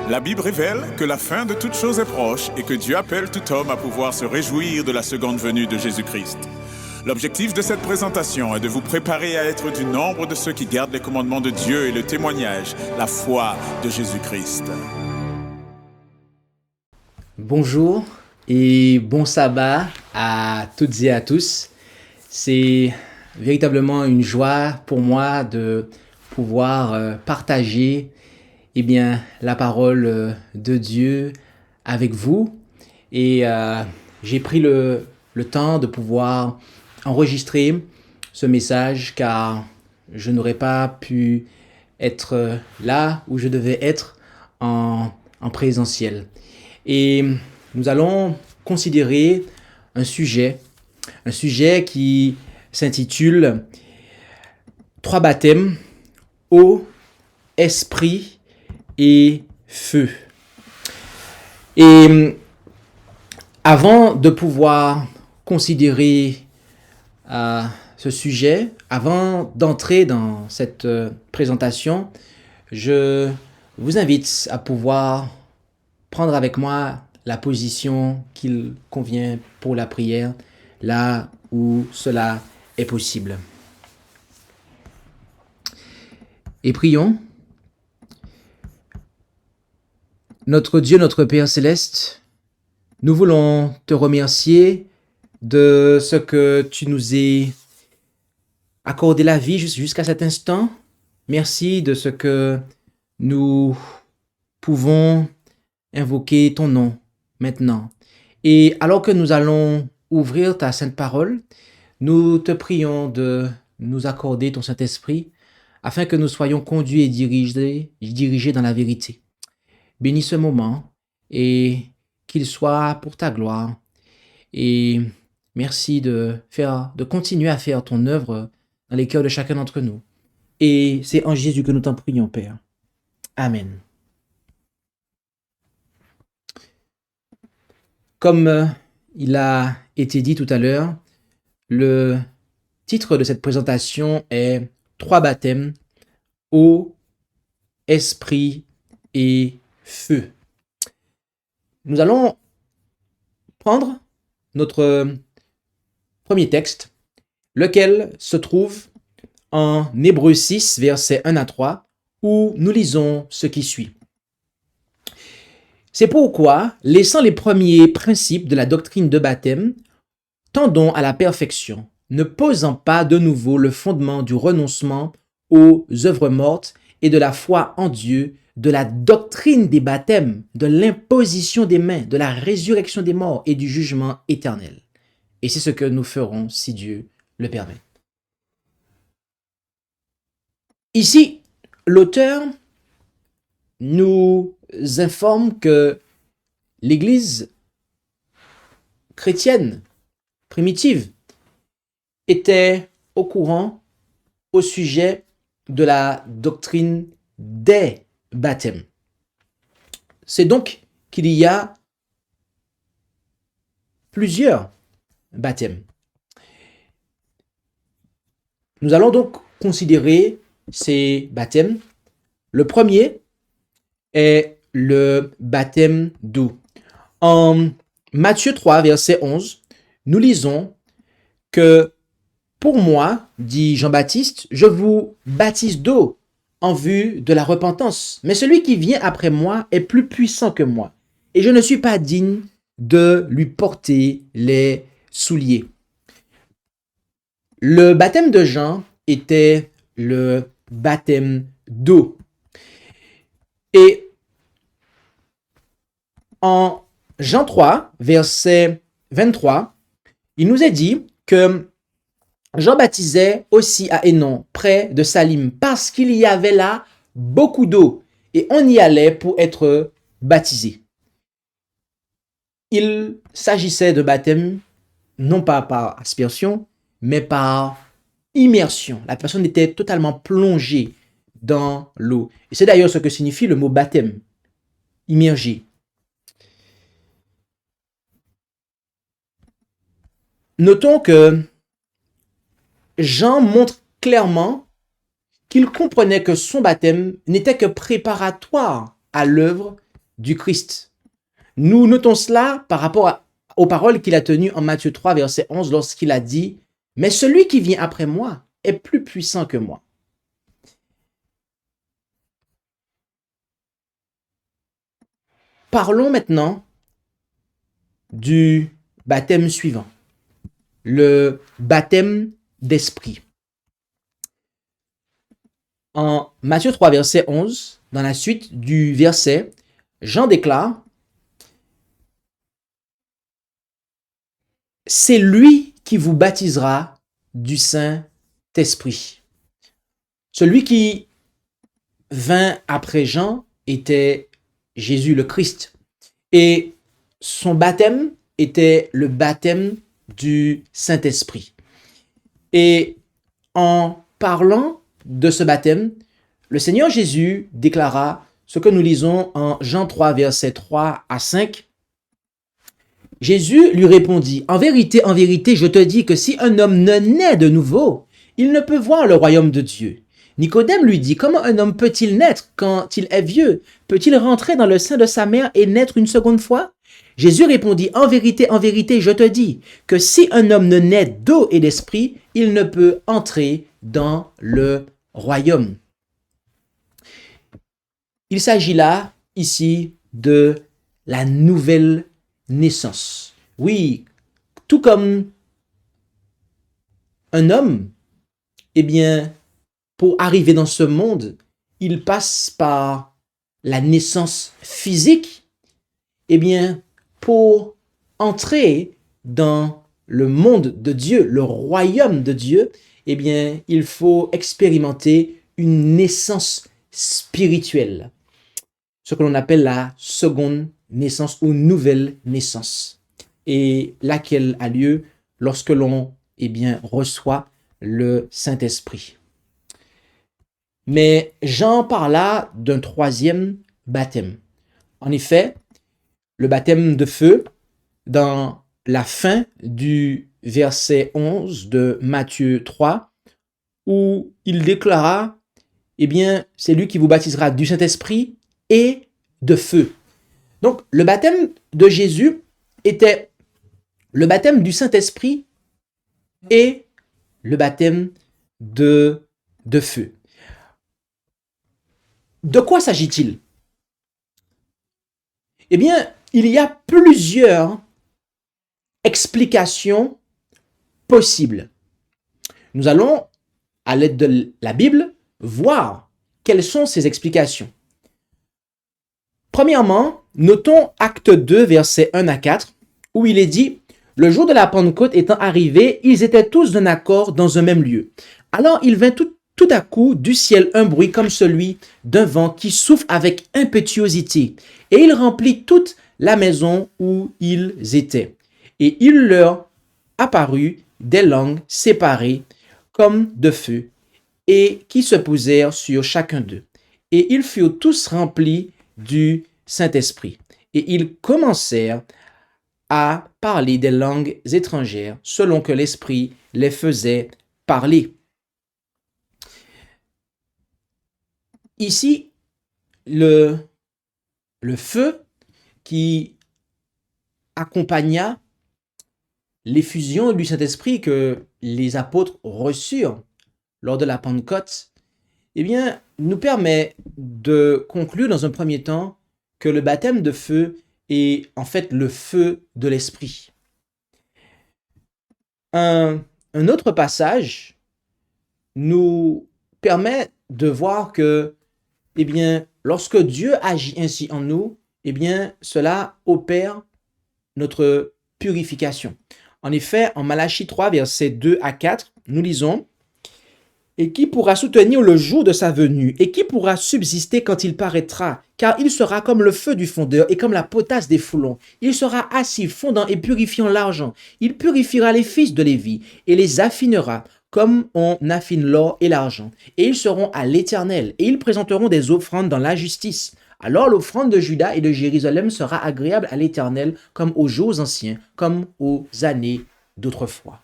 La Bible révèle que la fin de toute chose est proche et que Dieu appelle tout homme à pouvoir se réjouir de la seconde venue de Jésus-Christ. L'objectif de cette présentation est de vous préparer à être du nombre de ceux qui gardent les commandements de Dieu et le témoignage, la foi de Jésus-Christ. Bonjour et bon sabbat à toutes et à tous. C'est véritablement une joie pour moi de pouvoir partager la parole de Dieu avec vous. Et j'ai pris le temps de pouvoir enregistrer ce message car je n'aurais pas pu être là où je devais être en présentiel. Et nous allons considérer un sujet qui s'intitule « 3 baptêmes, eau, esprit et feu ». Et avant de pouvoir considérer ce sujet, avant d'entrer dans cette présentation, je vous invite à pouvoir prendre avec moi la position qu'il convient pour la prière, là où cela est possible. Et prions. Notre Dieu, notre Père Céleste, nous voulons te remercier de ce que tu nous aies accordé la vie jusqu'à cet instant. Merci de ce que nous pouvons invoquer ton nom maintenant. Et alors que nous allons ouvrir ta sainte parole, nous te prions de nous accorder ton Saint-Esprit afin que nous soyons conduits et dirigés dans la vérité. Bénis ce moment et qu'il soit pour ta gloire. Et merci de continuer à faire ton œuvre dans les cœurs de chacun d'entre nous. Et c'est en Jésus que nous t'en prions, Père. Amen. Comme il a été dit tout à l'heure, le titre de cette présentation est « 3 baptêmes, eau, esprit et feu ». Nous allons prendre notre premier texte, lequel se trouve en Hébreux 6, versets 1 à 3, où nous lisons ce qui suit. C'est pourquoi, laissant les premiers principes de la doctrine de baptême, tendons à la perfection, ne posant pas de nouveau le fondement du renoncement aux œuvres mortes et de la foi en Dieu, de la doctrine des baptêmes, de l'imposition des mains, de la résurrection des morts et du jugement éternel. Et c'est ce que nous ferons si Dieu le permet. Ici, l'auteur nous informe que l'Église chrétienne primitive était au courant au sujet de la doctrine des baptêmes. C'est donc qu'il y a plusieurs baptêmes. Nous allons donc considérer ces baptêmes. Le premier est le baptême d'eau. En Matthieu 3, verset 11, nous lisons que « Pour moi, dit Jean-Baptiste, je vous baptise d'eau en vue de la repentance. Mais celui qui vient après moi est plus puissant que moi, et je ne suis pas digne de lui porter les souliers. » Le baptême de Jean était le baptême d'eau. Et en Jean 3, verset 23, il nous est dit que Jean baptisait aussi à Hénon, près de Salim, parce qu'il y avait là beaucoup d'eau et on y allait pour être baptisé. Il s'agissait de baptême non pas par aspersion, mais par immersion. La personne était totalement plongée dans l'eau. Et c'est d'ailleurs ce que signifie le mot baptême, immergé. Notons que Jean montre clairement qu'il comprenait que son baptême n'était que préparatoire à l'œuvre du Christ. Nous notons cela par rapport aux paroles qu'il a tenues en Matthieu 3, verset 11, lorsqu'il a dit « Mais celui qui vient après moi est plus puissant que moi. » Parlons maintenant du baptême suivant, le baptême d'esprit. En Matthieu 3, verset 11, dans la suite du verset, Jean déclare « C'est lui qui vous baptisera du Saint-Esprit. » Celui qui vint après Jean était Jésus le Christ. Et son baptême était le baptême du Saint-Esprit. Et en parlant de ce baptême, le Seigneur Jésus déclara ce que nous lisons en Jean 3, versets 3 à 5. Jésus lui répondit, en vérité, je te dis que si un homme ne naît de nouveau, il ne peut voir le royaume de Dieu. Nicodème lui dit, comment un homme peut-il naître quand il est vieux? Peut-il rentrer dans le sein de sa mère et naître une seconde fois? Jésus répondit, en vérité, je te dis que si un homme ne naît d'eau et d'esprit, il ne peut entrer dans le royaume. Il s'agit là, ici, de la nouvelle naissance. Oui, tout comme un homme, eh bien, pour arriver dans ce monde, il passe par la naissance physique. Eh bien, pour entrer dans le monde de Dieu, le royaume de Dieu, eh bien, il faut expérimenter une naissance spirituelle, ce que l'on appelle la seconde naissance ou nouvelle naissance, et laquelle a lieu lorsque l'on reçoit le Saint-Esprit. Mais Jean parla d'un troisième baptême. En effet, le baptême de feu, dans la fin du verset 11 de Matthieu 3, où il déclara, eh bien, c'est lui qui vous baptisera du Saint-Esprit et de feu. Donc, le baptême de Jésus était le baptême du Saint-Esprit et le baptême de feu. De quoi s'agit-il? Eh bien, il y a plusieurs explications possibles. Nous allons, à l'aide de la Bible, voir quelles sont ces explications. Premièrement, notons Acte 2, versets 1 à 4, où il est dit « Le jour de la Pentecôte étant arrivé, ils étaient tous d'un accord dans un même lieu. Alors il vint tout à coup du ciel un bruit comme celui d'un vent qui souffle avec impétuosité, et il remplit toute la maison où ils étaient. Et il leur apparut des langues séparées comme de feu, et qui se posèrent sur chacun d'eux. Et ils furent tous remplis du Saint-Esprit. Et ils commencèrent à parler des langues étrangères selon que l'Esprit les faisait parler. » Ici, le feu qui accompagna l'effusion du Saint-Esprit que les apôtres reçurent lors de la Pentecôte, eh bien, nous permet de conclure dans un premier temps que le baptême de feu est en fait le feu de l'Esprit. Un autre passage nous permet de voir que, eh bien, lorsque Dieu agit ainsi en nous, eh bien, cela opère notre purification. En effet, en Malachie 3, versets 2 à 4, nous lisons « Et qui pourra soutenir le jour de sa venue? Et qui pourra subsister quand il paraîtra? Car il sera comme le feu du fondeur et comme la potasse des foulons. Il sera assis, fondant et purifiant l'argent. Il purifiera les fils de Lévi et les affinera comme on affine l'or et l'argent. Et ils seront à l'Éternel, et ils présenteront des offrandes dans la justice. Alors l'offrande de Juda et de Jérusalem sera agréable à l'Éternel, comme aux jours anciens, comme aux années d'autrefois. »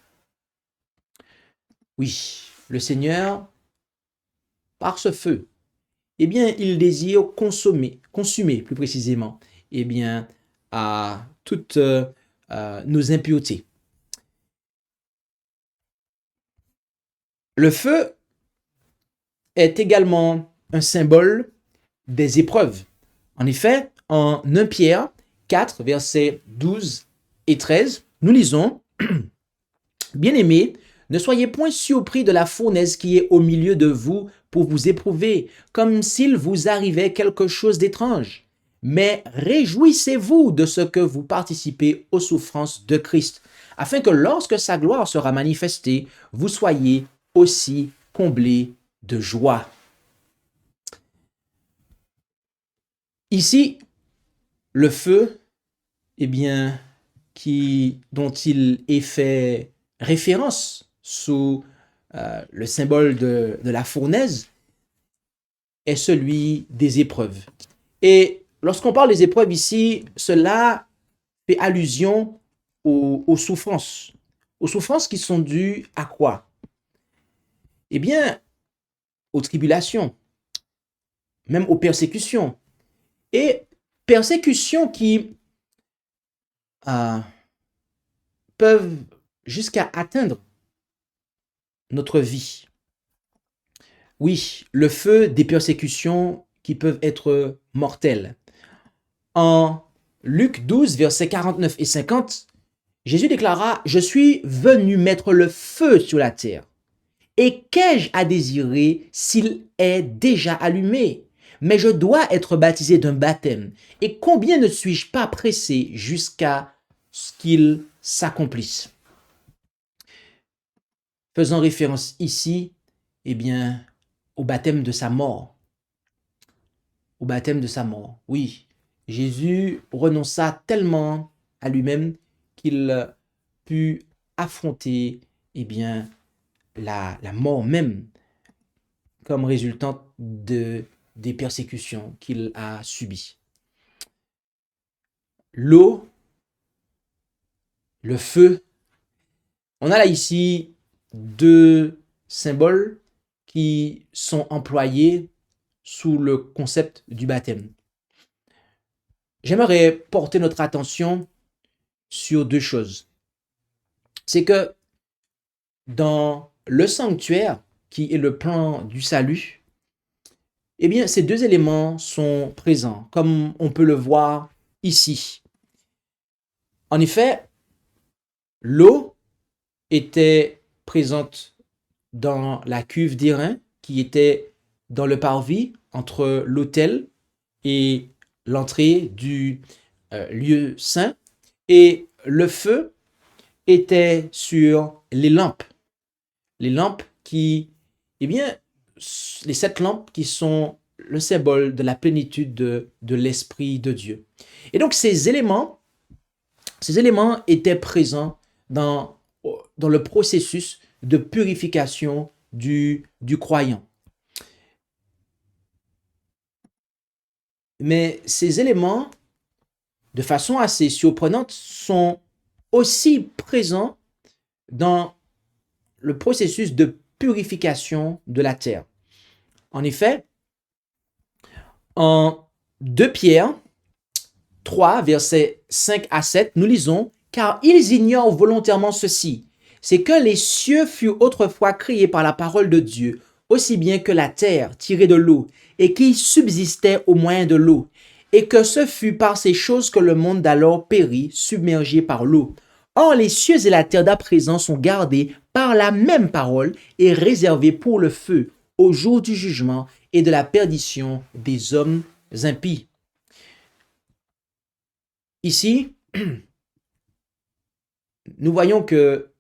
Oui, le Seigneur, par ce feu, eh bien, il désire consumer plus précisément, eh bien, à toutes nos impuretés. Le feu est également un symbole des épreuves. En effet, en 1 Pierre 4, versets 12 et 13, nous lisons « Bien-aimés, ne soyez point surpris de la fournaise qui est au milieu de vous pour vous éprouver, comme s'il vous arrivait quelque chose d'étrange. Mais réjouissez-vous de ce que vous participez aux souffrances de Christ, afin que lorsque sa gloire sera manifestée, vous soyez aussi comblés de joie. » Ici, le feu, eh bien, dont il est fait référence sous le symbole de la fournaise, est celui des épreuves. Et lorsqu'on parle des épreuves ici, cela fait allusion aux souffrances. Aux souffrances qui sont dues à quoi? Eh bien, aux tribulations, même aux persécutions. Et persécutions qui peuvent jusqu'à atteindre notre vie. Oui, le feu des persécutions qui peuvent être mortelles. En Luc 12, versets 49 et 50, Jésus déclara « Je suis venu mettre le feu sur la terre. Et qu'ai-je à désirer s'il est déjà allumé? Mais je dois être baptisé d'un baptême. Et combien ne suis-je pas pressé jusqu'à ce qu'il s'accomplisse? » Faisant référence ici, eh bien, au baptême de sa mort. Au baptême de sa mort. Oui, Jésus renonça tellement à lui-même qu'il put affronter, eh bien, la mort même comme résultante des persécutions qu'il a subies. L'eau, le feu, on a là ici deux symboles qui sont employés sous le concept du baptême. J'aimerais porter notre attention sur deux choses. C'est que dans le sanctuaire, qui est le plan du salut, eh bien, ces deux éléments sont présents, comme on peut le voir ici. En effet, l'eau était présente dans la cuve d'airain qui était dans le parvis entre l'autel et l'entrée du lieu saint, et le feu était sur les lampes qui, eh bien, les 7 lampes qui sont le symbole de la plénitude de l'Esprit de Dieu. Et donc ces éléments étaient présents dans le processus de purification du croyant. Mais ces éléments, de façon assez surprenante, sont aussi présents dans le processus de purification de la terre. En effet, en 2 Pierre 3, versets 5 à 7, nous lisons « Car ils ignorent volontairement ceci, c'est que les cieux furent autrefois créés par la parole de Dieu, aussi bien que la terre tirée de l'eau, et qui subsistait au moyen de l'eau, et que ce fut par ces choses que le monde d'alors périt, submergé par l'eau. Or, les cieux et la terre d'à présent sont gardés par la même parole et réservés pour le feu, au jour du jugement et de la perdition des hommes impies. » Ici, nous voyons que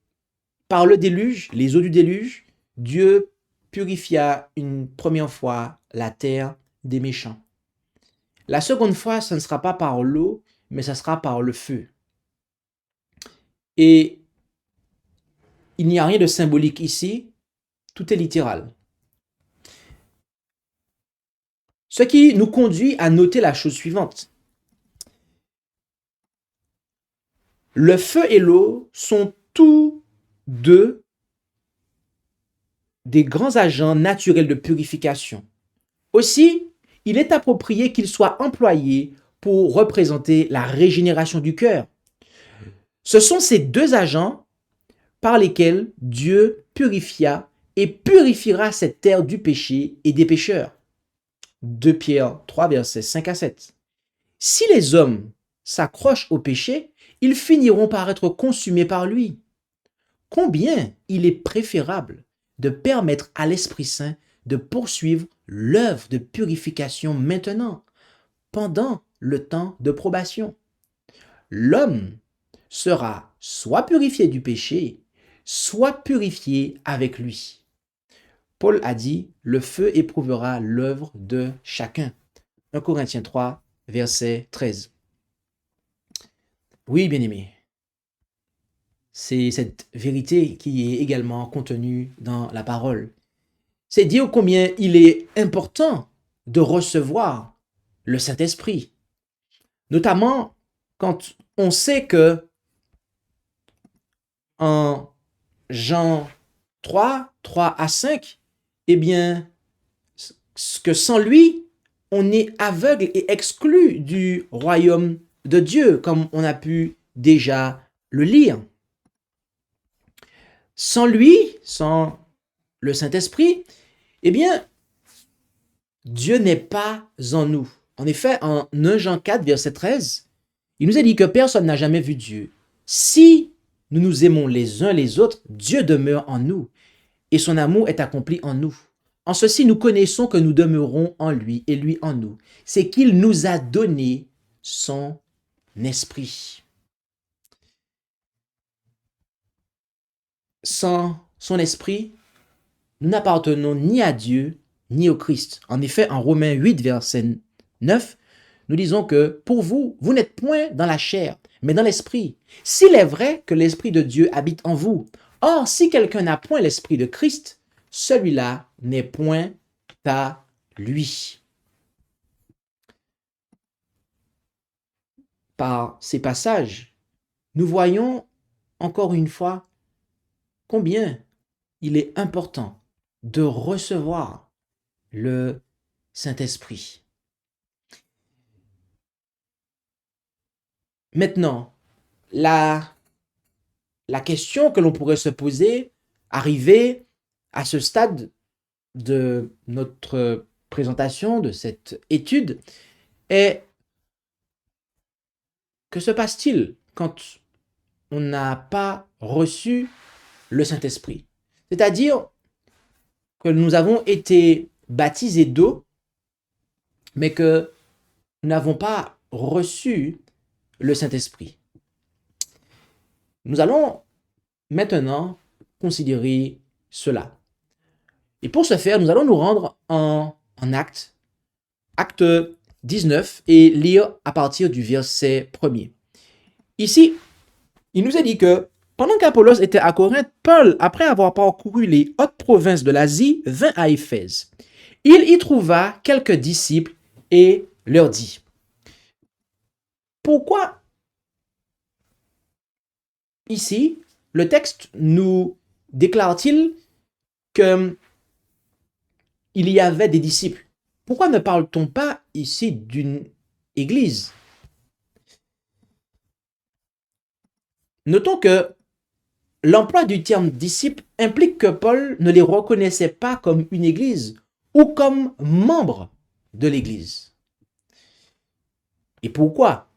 par le déluge, les eaux du déluge, Dieu purifia une première fois la terre des méchants. La seconde fois, ce ne sera pas par l'eau, mais ce sera par le feu. Et il n'y a rien de symbolique ici, tout est littéral. Ce qui nous conduit à noter la chose suivante. Le feu et l'eau sont tous deux des grands agents naturels de purification. Aussi, il est approprié qu'il soit employé pour représenter la régénération du cœur. Ce sont ces deux agents par lesquels Dieu purifia et purifiera cette terre du péché et des pécheurs. 2 Pierre 3, versets 5 à 7. Si les hommes s'accrochent au péché, ils finiront par être consumés par lui. Combien il est préférable de permettre à l'Esprit Saint de poursuivre l'œuvre de purification maintenant, pendant le temps de probation. L'homme sera soit purifié du péché, soit purifié avec lui. Paul a dit, le feu éprouvera l'œuvre de chacun. 1 Corinthiens 3, verset 13. Oui, bien-aimé, c'est cette vérité qui est également contenue dans la parole. C'est dire combien il est important de recevoir le Saint-Esprit. Notamment quand on sait que en Jean 3, 3 à 5, eh bien, que sans lui, on est aveugle et exclu du royaume de Dieu, comme on a pu déjà le lire. Sans lui, sans le Saint-Esprit, eh bien, Dieu n'est pas en nous. En effet, en 1 Jean 4, verset 13, il nous a dit que personne n'a jamais vu Dieu. Si nous nous aimons les uns les autres, Dieu demeure en nous et son amour est accompli en nous. En ceci, nous connaissons que nous demeurons en lui et lui en nous. C'est qu'il nous a donné son esprit. Sans son esprit, nous n'appartenons ni à Dieu, ni au Christ. En effet, en Romains 8, verset 9, nous disons que pour vous, vous n'êtes point dans la chair, mais dans l'esprit. S'il est vrai que l'esprit de Dieu habite en vous. Or, si quelqu'un n'a point l'esprit de Christ, celui-là n'est point à lui. Par ces passages, nous voyons encore une fois combien il est important de recevoir le Saint-Esprit. Maintenant, la question que l'on pourrait se poser, arrivé à ce stade de notre présentation, de cette étude, est que se passe-t-il quand on n'a pas reçu le Saint-Esprit? C'est-à-dire que nous avons été baptisés d'eau, mais que nous n'avons pas reçu le Saint-Esprit. Nous allons maintenant considérer cela. Et pour ce faire, nous allons nous rendre en Acte 19, et lire à partir du verset 1er. Ici, il nous est dit que pendant qu'Apollos était à Corinthe, Paul, après avoir parcouru les hautes provinces de l'Asie, vint à Éphèse. Il y trouva quelques disciples et leur dit: pourquoi ici le texte nous déclare-t-il qu'il y avait des disciples? Pourquoi ne parle-t-on pas ici d'une église? Notons que l'emploi du terme disciple implique que Paul ne les reconnaissait pas comme une église ou comme membres de l'église. Et pourquoi?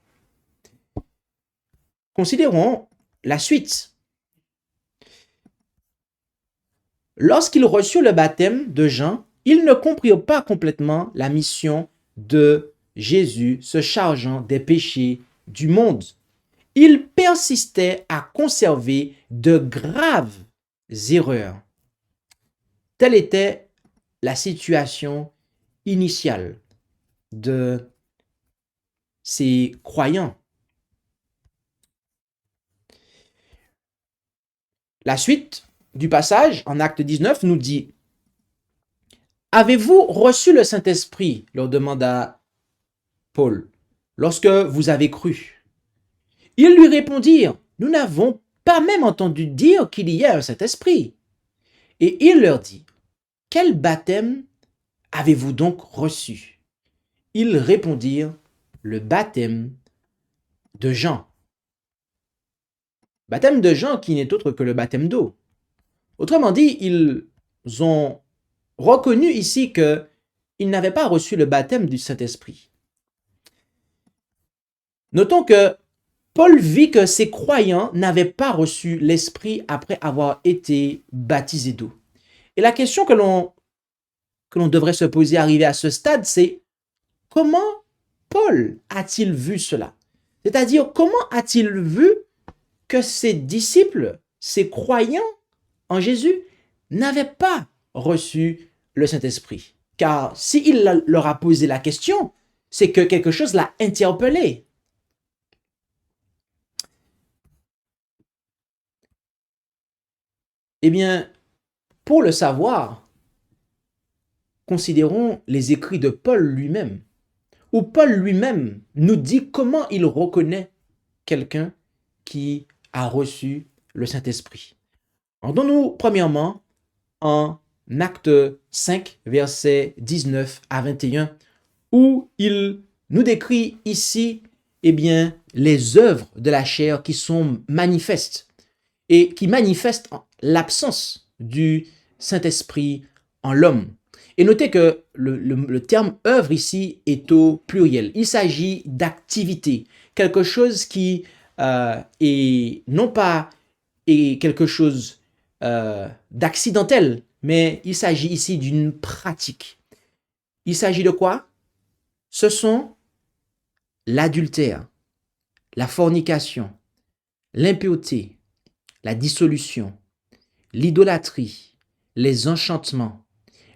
Considérons la suite. Lorsqu'ils reçurent le baptême de Jean, ils ne comprirent pas complètement la mission de Jésus se chargeant des péchés du monde. Ils persistaient à conserver de graves erreurs. Telle était la situation initiale de ces croyants. La suite du passage en Acte 19 nous dit: avez-vous reçu le Saint-Esprit, leur demanda Paul, lorsque vous avez cru? Ils lui répondirent: nous n'avons pas même entendu dire qu'il y a un Saint-Esprit. Et il leur dit: quel baptême avez-vous donc reçu? Ils répondirent, le baptême de Jean. Baptême de Jean qui n'est autre que le baptême d'eau. Autrement dit, ils ont reconnu ici qu'ils n'avaient pas reçu le baptême du Saint-Esprit. Notons que Paul vit que ces croyants n'avaient pas reçu l'Esprit après avoir été baptisés d'eau. Et la question que l'on devrait se poser arrivé à ce stade, c'est comment Paul a-t-il vu cela? C'est-à-dire, comment a-t-il vu que ses disciples, ses croyants en Jésus, n'avaient pas reçu le Saint-Esprit? Car s'il leur a posé la question, c'est que quelque chose l'a interpellé. Eh bien, pour le savoir, considérons les écrits de Paul lui-même, où Paul lui-même nous dit comment il reconnaît quelqu'un qui a reçu le Saint-Esprit. Rendons-nous premièrement en Acte 5, versets 19 à 21, où il nous décrit ici eh bien, les œuvres de la chair qui sont manifestes et qui manifestent l'absence du Saint-Esprit en l'homme. Et notez que le terme œuvre ici est au pluriel. Il s'agit d'activité, quelque chose qui est non pas est quelque chose d'accidentel, mais il s'agit ici d'une pratique. Il s'agit de quoi? Ce sont l'adultère, la fornication, l'impureté, la dissolution, l'idolâtrie, les enchantements,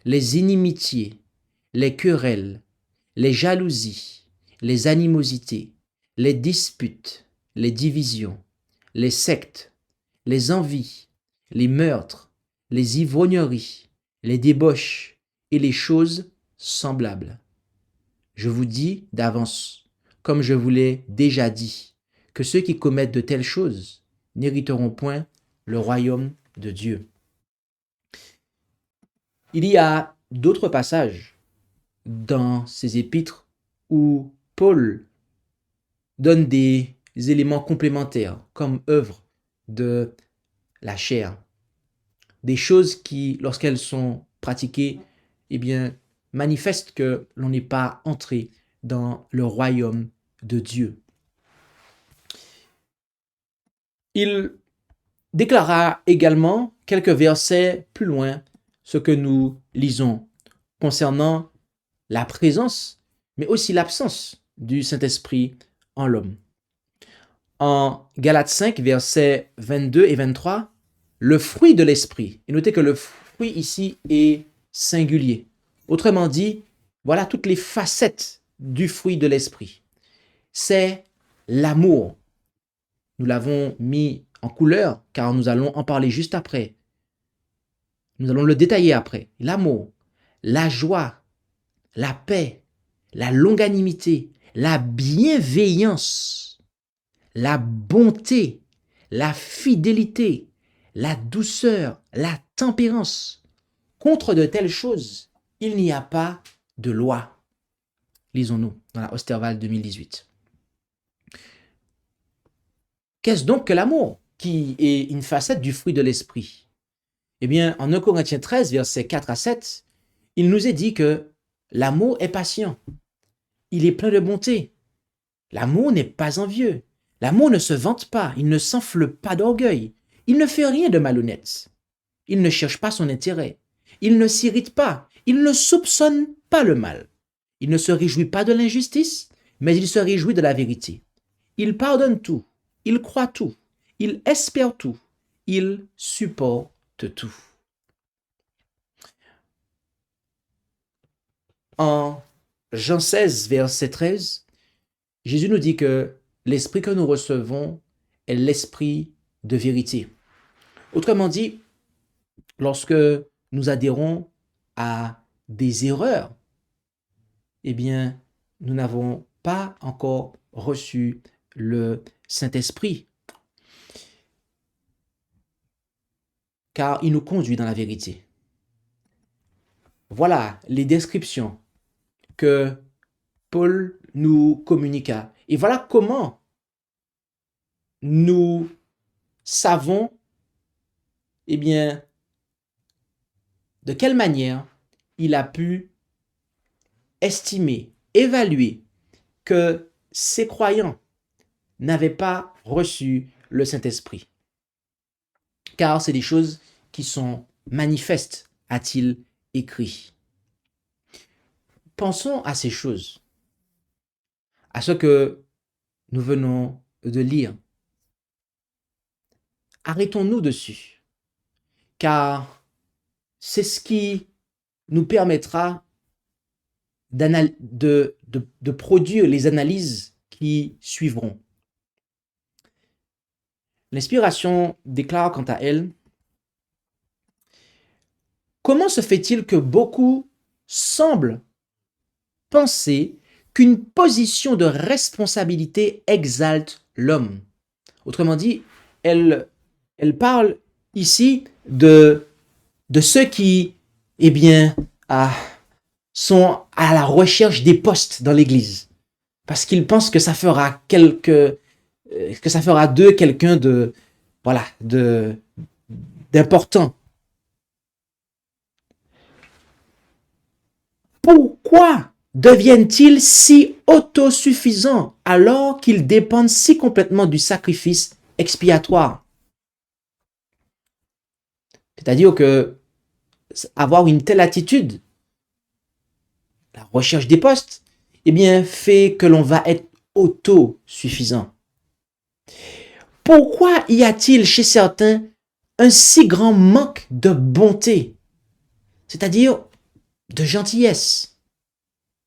les inimitiés, les querelles, les jalousies, les animosités, les disputes, les divisions, les sectes, les envies, les meurtres, les ivrogneries, les débauches et les choses semblables. Je vous dis d'avance, comme je vous l'ai déjà dit, que ceux qui commettent de telles choses n'hériteront point le royaume de Dieu. Il y a d'autres passages dans ces épîtres où Paul donne des éléments complémentaires comme œuvre de la chair. Des choses qui, lorsqu'elles sont pratiquées, eh bien, manifestent que l'on n'est pas entré dans le royaume de Dieu. Il déclara également quelques versets plus loin ce que nous lisons concernant la présence, mais aussi l'absence du Saint-Esprit en l'homme. En Galates 5, versets 22 et 23, le fruit de l'esprit. Et notez que le fruit ici est singulier. Autrement dit, voilà toutes les facettes du fruit de l'esprit. C'est l'amour. Nous l'avons mis en couleur car nous allons en parler juste après. Nous allons le détailler après. L'amour, la joie, la paix, la longanimité, la bienveillance, la bonté, la fidélité, la douceur, la tempérance. Contre de telles choses, il n'y a pas de loi. Lisons-nous dans la Osterwald 2018. Qu'est-ce donc que l'amour, qui est une facette du fruit de l'esprit? Eh bien, en 1 Corinthiens 13, versets 4 à 7, il nous est dit que l'amour est patient. Il est plein de bonté. L'amour n'est pas envieux. L'amour ne se vante pas. Il ne s'enfle pas d'orgueil. Il ne fait rien de malhonnête. Il ne cherche pas son intérêt. Il ne s'irrite pas. Il ne soupçonne pas le mal. Il ne se réjouit pas de l'injustice, mais il se réjouit de la vérité. Il pardonne tout. Il croit tout. Il espère tout. Il supporte tout. En Jean 16, verset 13, Jésus nous dit que l'esprit que nous recevons est l'esprit de vérité. Autrement dit, lorsque nous adhérons à des erreurs, eh bien, nous n'avons pas encore reçu le Saint-Esprit, car il nous conduit dans la vérité. Voilà les descriptions que Paul nous communiqua. Et voilà comment nous savons, eh bien, de quelle manière il a pu estimer, évaluer que ces croyants n'avaient pas reçu le Saint-Esprit. Car c'est des choses qui sont manifestes, a-t-il écrit. Pensons à ces choses, à ce que nous venons de lire. Arrêtons-nous dessus, car c'est ce qui nous permettra de produire les analyses qui suivront. L'inspiration déclare quant à elle: comment se fait-il que beaucoup semblent penser qu'une position de responsabilité exalte l'homme? Autrement dit, elle parle ici de ceux qui, eh bien, sont à la recherche des postes dans l'Église, parce qu'ils pensent que ça fera d'eux quelqu'un de, voilà, d'important. Pourquoi deviennent-ils si autosuffisants alors qu'ils dépendent si complètement du sacrifice expiatoire? C'est-à-dire que avoir une telle attitude, la recherche des postes, eh bien, fait que l'on va être autosuffisant. Pourquoi y a-t-il chez certains un si grand manque de bonté, c'est-à-dire de gentillesse,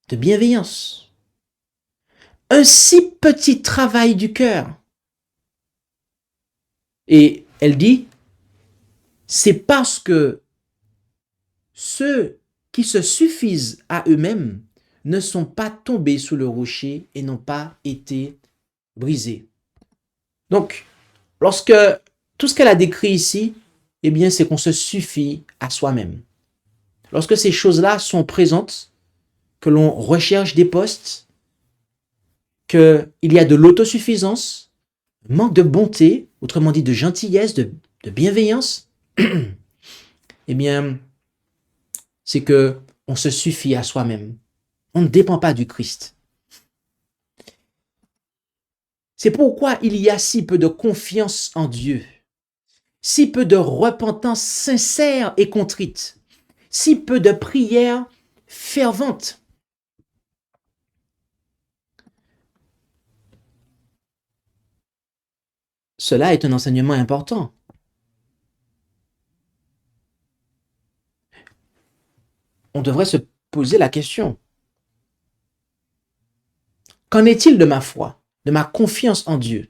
de bienveillance, un si petit travail du cœur? Et elle dit, c'est parce que ceux qui se suffisent à eux-mêmes ne sont pas tombés sous le rocher et n'ont pas été brisés. Donc, lorsque tout ce qu'elle a décrit ici, eh bien, c'est qu'on se suffit à soi-même. Lorsque ces choses-là sont présentes, que l'on recherche des postes, qu'il y a de l'autosuffisance, manque de bonté, autrement dit de gentillesse, de bienveillance, eh bien, c'est que on se suffit à soi-même. On ne dépend pas du Christ. C'est pourquoi il y a si peu de confiance en Dieu, si peu de repentance sincère et contrite, si peu de prières ferventes. Cela est un enseignement important. On devrait se poser la question: qu'en est-il de ma foi, de ma confiance en Dieu?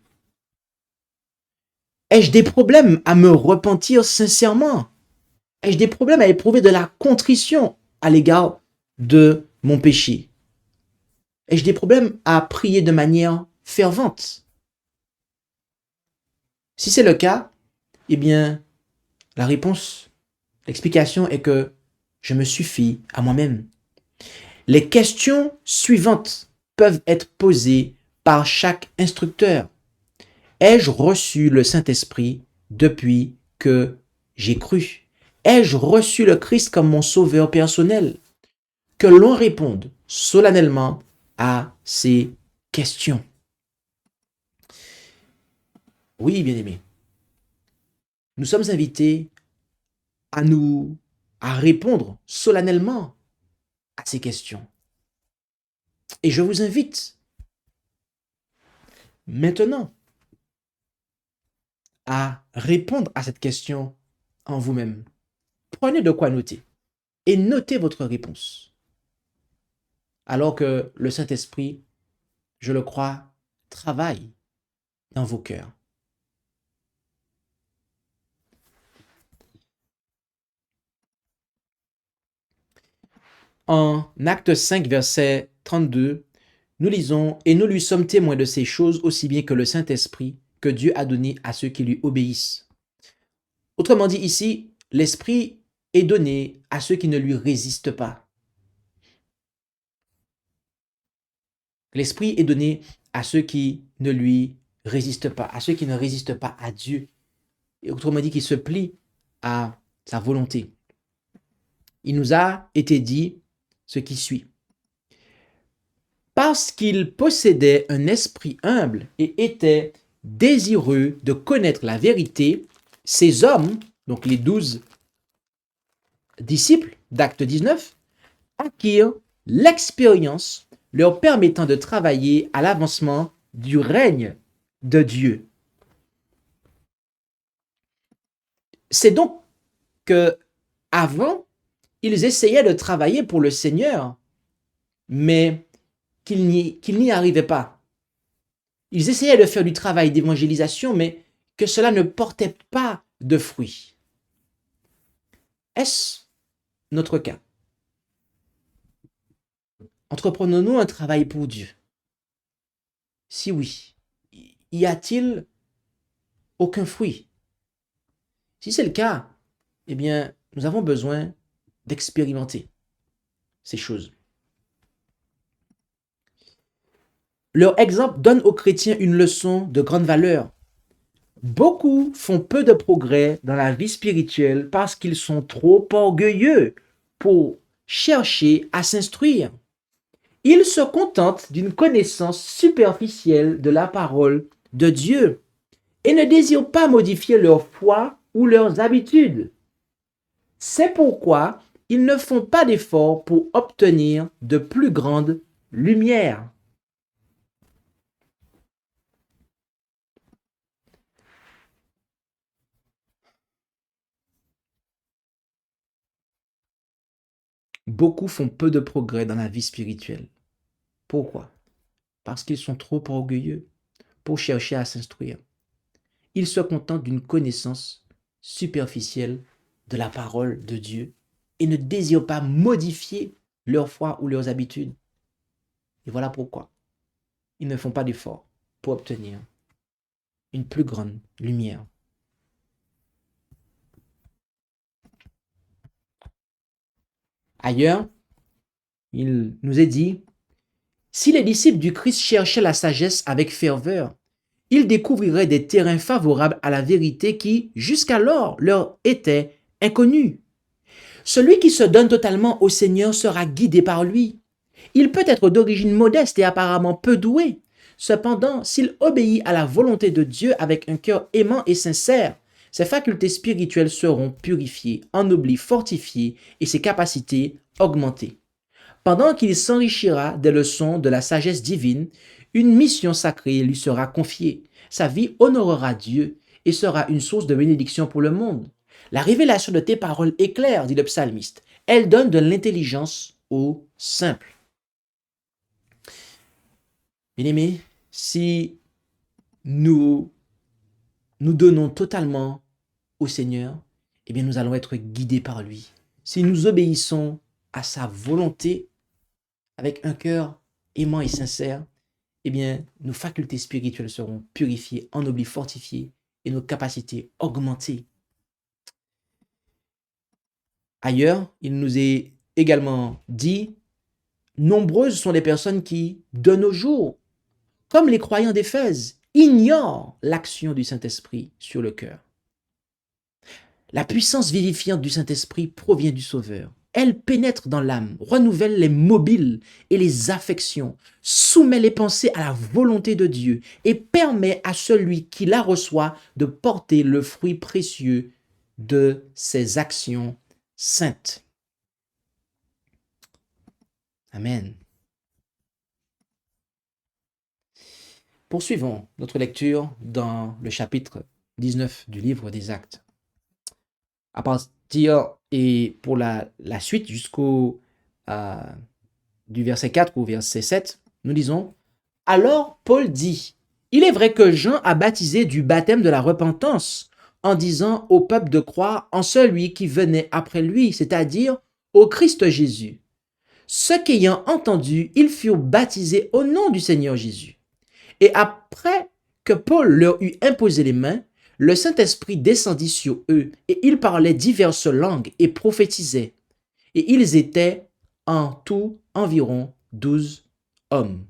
Ai-je des problèmes à me repentir sincèrement? Ai-je des problèmes à éprouver de la contrition à l'égard de mon péché? Ai-je des problèmes à prier de manière fervente? Si c'est le cas, eh bien, la réponse, l'explication est que je me suffis à moi-même. Les questions suivantes peuvent être posées par chaque instructeur. Ai-je reçu le Saint-Esprit depuis que j'ai cru? Ai-je reçu le Christ comme mon sauveur personnel? Que l'on réponde solennellement à ces questions. Oui, bien-aimés, nous sommes invités à répondre solennellement à ces questions. Et je vous invite maintenant à répondre à cette question en vous-même. Prenez de quoi noter et notez votre réponse. Alors que le Saint-Esprit, je le crois, travaille dans vos cœurs. En Acte 5, verset 32, nous lisons « Et nous lui sommes témoins de ces choses aussi bien que le Saint-Esprit que Dieu a donné à ceux qui lui obéissent. » Autrement dit ici, l'Esprit est donné à ceux qui ne lui résistent pas. L'Esprit est donné à ceux qui ne lui résistent pas, à ceux qui ne résistent pas à Dieu. Et autrement dit, qui se plient à sa volonté. Il nous a été dit ce qui suit. Parce qu'il possédait un esprit humble et était désireux de connaître la vérité, ces hommes, donc les 12 disciples d'Acte 19, acquirent l'expérience leur permettant de travailler à l'avancement du règne de Dieu. C'est donc que avant, ils essayaient de travailler pour le Seigneur, mais qu'ils n'y arrivaient pas. Ils essayaient de faire du travail d'évangélisation, mais que cela ne portait pas de fruits. Est-ce notre cas? Entreprenons-nous un travail pour Dieu? Si oui, y a-t-il aucun fruit? Si c'est le cas, eh bien, nous avons besoin d'expérimenter ces choses. Leur exemple donne aux chrétiens une leçon de grande valeur. Beaucoup font peu de progrès dans la vie spirituelle parce qu'ils sont trop orgueilleux pour chercher à s'instruire. Ils se contentent d'une connaissance superficielle de la parole de Dieu et ne désirent pas modifier leur foi ou leurs habitudes. C'est pourquoi ils ne font pas d'efforts pour obtenir de plus grandes lumières. Beaucoup font peu de progrès dans la vie spirituelle. Pourquoi? Parce qu'ils sont trop orgueilleux pour chercher à s'instruire. Ils se contentent d'une connaissance superficielle de la parole de Dieu et ne désirent pas modifier leur foi ou leurs habitudes. Et voilà pourquoi ils ne font pas d'efforts pour obtenir une plus grande lumière. Ailleurs, il nous est dit, si les disciples du Christ cherchaient la sagesse avec ferveur, ils découvriraient des terrains favorables à la vérité qui, jusqu'alors, leur étaient inconnus. Celui qui se donne totalement au Seigneur sera guidé par lui. Il peut être d'origine modeste et apparemment peu doué. Cependant, s'il obéit à la volonté de Dieu avec un cœur aimant et sincère, ses facultés spirituelles seront purifiées, ennoblies, fortifiées et ses capacités augmentées. Pendant qu'il s'enrichira des leçons de la sagesse divine, une mission sacrée lui sera confiée. Sa vie honorera Dieu et sera une source de bénédiction pour le monde. La révélation de tes paroles est claire, dit le psalmiste. Elle donne de l'intelligence aux simples. Bien-aimés, si nous nous donnons totalement au Seigneur, eh bien nous allons être guidés par lui. Si nous obéissons à sa volonté avec un cœur aimant et sincère, eh bien nos facultés spirituelles seront purifiées, ennoblies, fortifiées et nos capacités augmentées. Ailleurs, il nous est également dit, nombreuses sont les personnes qui, de nos jours, comme les croyants d'Éphèse, ignorent l'action du Saint-Esprit sur le cœur. La puissance vivifiante du Saint-Esprit provient du Sauveur. Elle pénètre dans l'âme, renouvelle les mobiles et les affections, soumet les pensées à la volonté de Dieu et permet à celui qui la reçoit de porter le fruit précieux de ses actions saintes. Amen. Poursuivons notre lecture dans le chapitre 19 du livre des Actes. À partir et pour la suite jusqu'au du verset 4 au verset 7, nous lisons « Alors Paul dit, il est vrai que Jean a baptisé du baptême de la repentance en disant au peuple de croire en celui qui venait après lui, c'est-à-dire au Christ Jésus. Ce qu'ayant entendu, ils furent baptisés au nom du Seigneur Jésus. Et après que Paul leur eut imposé les mains, le Saint-Esprit descendit sur eux, et ils parlaient diverses langues et prophétisaient. Et ils étaient en tout environ 12 hommes. »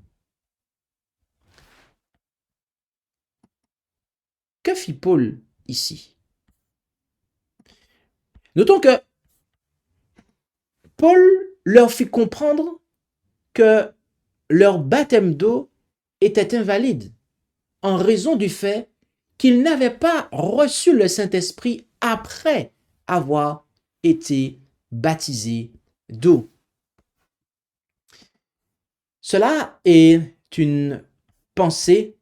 Que fit Paul ici? Notons que Paul leur fit comprendre que leur baptême d'eau était invalide en raison du fait qu'ils n'avaient pas reçu le Saint-Esprit après avoir été baptisés d'eau. Cela est une pensée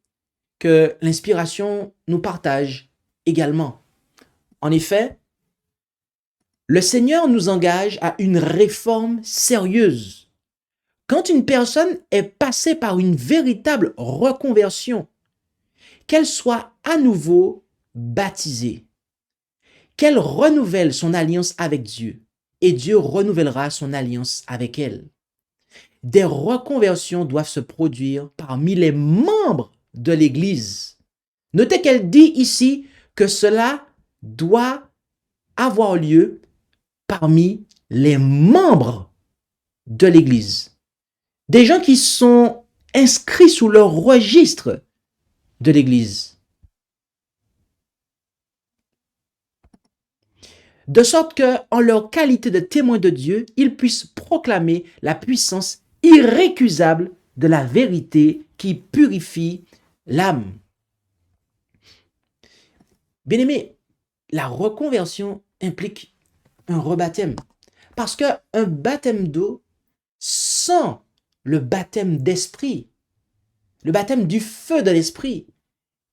que l'inspiration nous partage également. En effet, le Seigneur nous engage à une réforme sérieuse. Quand une personne est passée par une véritable reconversion, qu'elle soit à nouveau baptisée, qu'elle renouvelle son alliance avec Dieu, et Dieu renouvellera son alliance avec elle. Des reconversions doivent se produire parmi les membres de l'Église. Notez qu'elle dit ici que cela doit avoir lieu parmi les membres de l'Église. Des gens qui sont inscrits sous le registre de l'Église. De sorte que, en leur qualité de témoins de Dieu, ils puissent proclamer la puissance irrécusable de la vérité qui purifie l'âme. Bien-aimés, la reconversion implique un rebaptême. Parce qu'un baptême d'eau sans le baptême d'esprit, le baptême du feu de l'esprit,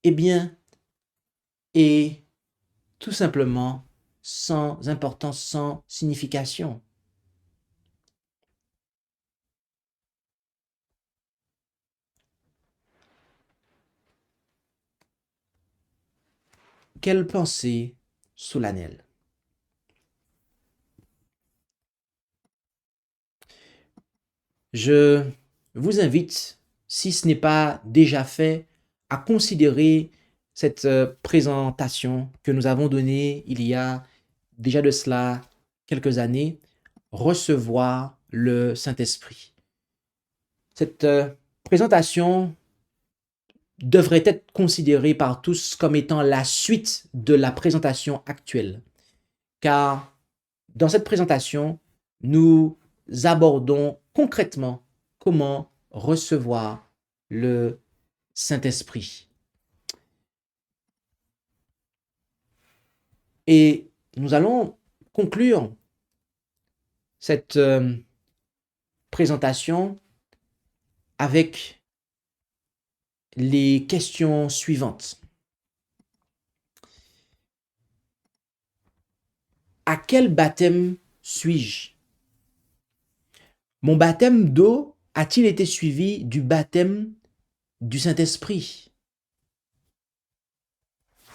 eh bien, est tout simplement sans importance, sans signification. Quelle pensée solennelle. Je vous invite, si ce n'est pas déjà fait, à considérer cette présentation que nous avons donnée il y a déjà de cela quelques années, recevoir le Saint-Esprit. Cette présentation devrait être considérée par tous comme étant la suite de la présentation actuelle. Car dans cette présentation, nous abordons concrètement comment recevoir le Saint-Esprit. Et nous allons conclure cette présentation avec les questions suivantes. À quel baptême suis-je? Mon baptême d'eau a-t-il été suivi du baptême du Saint-Esprit?